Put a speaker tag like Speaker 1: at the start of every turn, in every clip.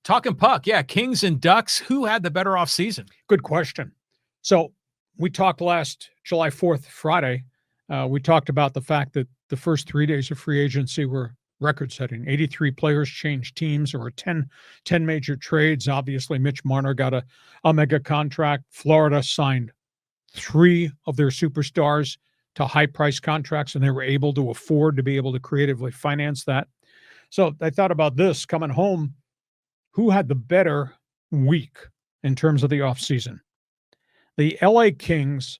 Speaker 1: Talking puck, yeah, Kings and Ducks. Who had the better offseason?
Speaker 2: Good question. So we talked last July 4th, Friday. We talked about the fact that the first 3 days of free agency were record-setting. 83 players changed teams. There were 10 major trades. Obviously, Mitch Marner got a mega contract. Florida signed 3 of their superstars to high-price contracts, and they were able to afford to be able to creatively finance that. So I thought about this coming home. Who had the better week in terms of the offseason? The LA Kings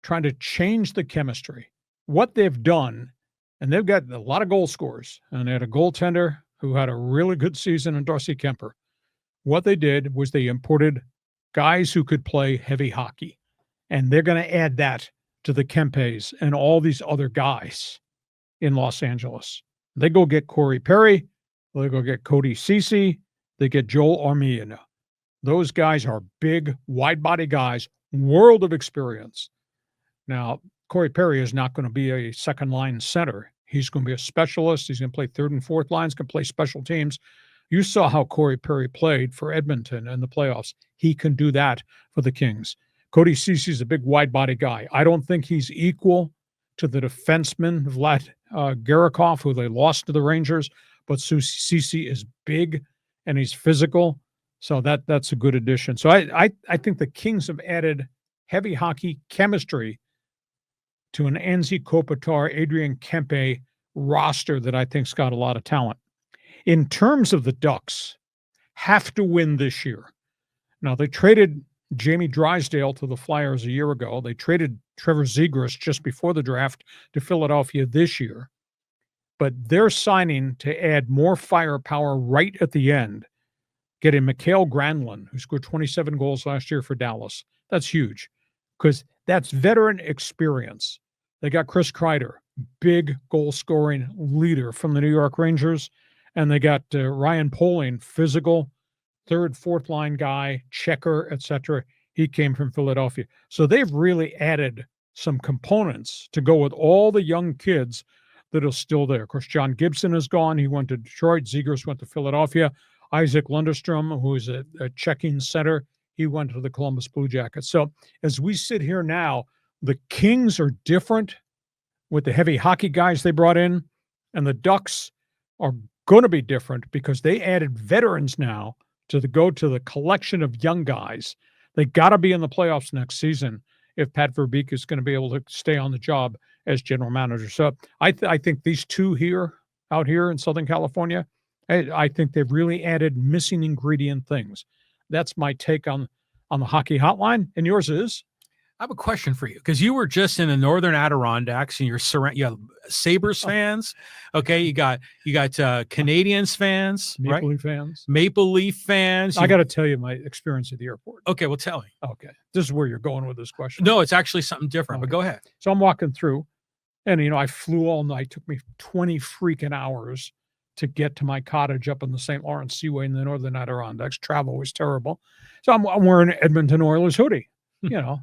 Speaker 2: trying to change the chemistry. What they've done, and they've got a lot of goal scorers, and they had a goaltender who had a really good season in Darcy Kemper. What they did was they imported guys who could play heavy hockey, and they're going to add that to the Kempes and all these other guys in Los Angeles. They go get Corey Perry, they go get Cody Ceci, they get Joel Armia. Those guys are big, wide-body guys, world of experience. Now, Corey Perry is not going to be a second-line center. He's going to be a specialist. He's going to play third and fourth lines, can play special teams. You saw how Corey Perry played for Edmonton in the playoffs. He can do that for the Kings. Cody Ceci is a big, wide-body guy. I don't think he's equal to the defenseman, Vlad Garikov, who they lost to the Rangers, but Ceci is big and he's physical, so that's a good addition. So I think the Kings have added heavy hockey chemistry to an Anze Kopitar, Adrian Kempe roster that I think's got a lot of talent. In terms of the Ducks, have to win this year. Now, they traded Jamie Drysdale to the Flyers a year ago. They traded Trevor Zegras just before the draft to Philadelphia this year. But they're signing to add more firepower right at the end, getting Mikael Granlund, who scored 27 goals last year for Dallas. That's huge because that's veteran experience. They got Chris Kreider, big goal-scoring leader from the New York Rangers, and they got Ryan Poehling, physical, third, fourth-line guy, checker, etc. He came from Philadelphia. So they've really added some components to go with all the young kids that are still there. Of course, John Gibson is gone. He went to Detroit. Zegras went to Philadelphia. Isaac Lundestrom, who is a checking center, he went to the Columbus Blue Jackets. So as we sit here now, the Kings are different with the heavy hockey guys they brought in, and the Ducks are going to be different because they added veterans now to go to the collection of young guys. They got to be in the playoffs next season if Pat Verbeek is going to be able to stay on the job as general manager. So I think these two out here in Southern California, I think they've really added missing ingredient things. That's my take on the hockey hotline. And yours is?
Speaker 1: I have a question for you because you were just in the Northern Adirondacks and you have Sabres fans. Okay. You got Canadiens fans,
Speaker 2: Maple Leaf fans.
Speaker 1: Maple Leaf fans.
Speaker 2: I got to tell you my experience at the airport.
Speaker 1: Okay. Well, tell me.
Speaker 2: Okay. This is where you're going with this question.
Speaker 1: No, it's actually something different, but go ahead.
Speaker 2: So I'm walking through and, I flew all night. It took me 20 freaking hours to get to my cottage up in the St. Lawrence Seaway in the Northern Adirondacks. Travel was terrible. So I'm wearing an Edmonton Oilers hoodie.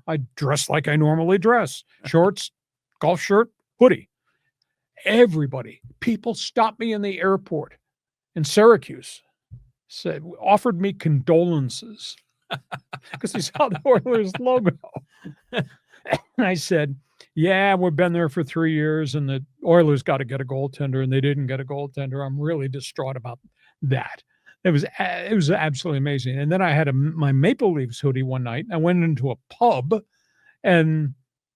Speaker 2: I dress like I normally dress. Shorts, golf shirt, hoodie. People stopped me in the airport in Syracuse, offered me condolences because they saw the Oilers logo. And I said, yeah, we've been there for 3 years and the Oilers got to get a goaltender and they didn't get a goaltender. I'm really distraught about that. It was absolutely amazing. And then I had my Maple Leafs hoodie one night. I went into a pub and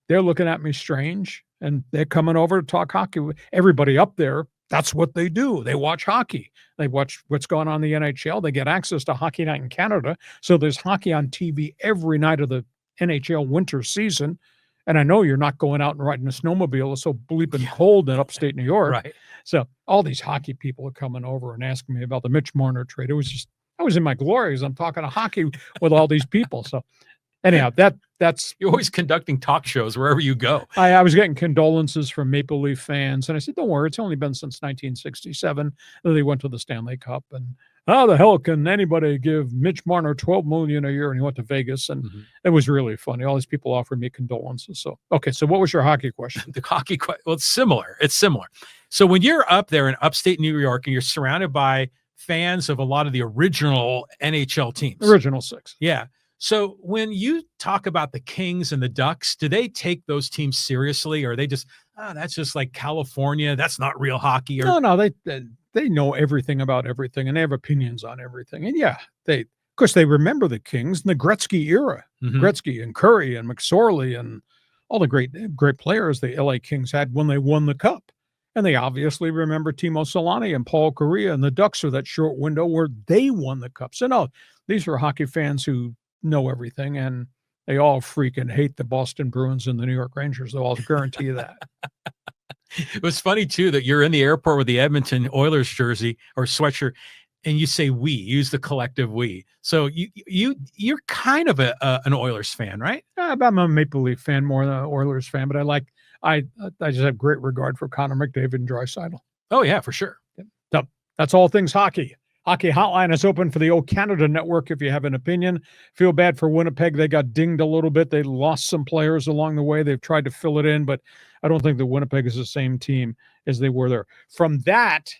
Speaker 2: they're looking at me strange and they're coming over to talk hockey. Everybody up there, that's what they do. They watch hockey. They watch what's going on in the NHL. They get access to Hockey Night in Canada. So there's hockey on TV every night of the NHL winter season. And I know you're not going out and riding a snowmobile. It's so bleeping cold in upstate New York.
Speaker 1: Right.
Speaker 2: So all these hockey people are coming over and asking me about the Mitch Marner trade. I was in my glory as I'm talking to hockey with all these people. So anyhow, that's
Speaker 1: you're always conducting talk shows wherever you go.
Speaker 2: I was getting condolences from Maple Leaf fans. And I said, don't worry, it's only been since 1967 that they went to the Stanley Cup. And how the hell can anybody give Mitch Marner $12 million a year? And he went to Vegas, and it was really funny. All these people offered me condolences. So, okay. So what was your hockey question?
Speaker 1: The hockey question. Well, it's similar. So when you're up there in upstate New York and you're surrounded by fans of a lot of the original NHL teams.
Speaker 2: Original six.
Speaker 1: Yeah. So when you talk about the Kings and the Ducks, do they take those teams seriously, or are they just, that's just like California, that's not real hockey? Or
Speaker 2: No, they know everything about everything, and they have opinions on everything. And yeah, of course they remember the Kings and the Gretzky era, Gretzky and Curry and McSorley and all the great players the LA Kings had when they won the cup. And they obviously remember Timo Solani and Paul Kariya and the Ducks are that short window where they won the cup. So no, these are hockey fans who know everything, and they all freaking hate the Boston Bruins and the New York Rangers. I'll guarantee you that.
Speaker 1: It was funny too that you're in the airport with the Edmonton Oilers jersey or sweatshirt, and you say "we," use the collective "we." So you're kind of an Oilers fan, right?
Speaker 2: I'm a Maple Leaf fan more than an Oilers fan, but I just have great regard for Connor McDavid and Draisaitl.
Speaker 1: Oh yeah, for sure.
Speaker 2: So that's all things hockey. Hockey Hotline is open for the O Canada Network if you have an opinion. Feel bad for Winnipeg. They got dinged a little bit. They lost some players along the way. They've tried to fill it in, but I don't think that Winnipeg is the same team as they were there. From that,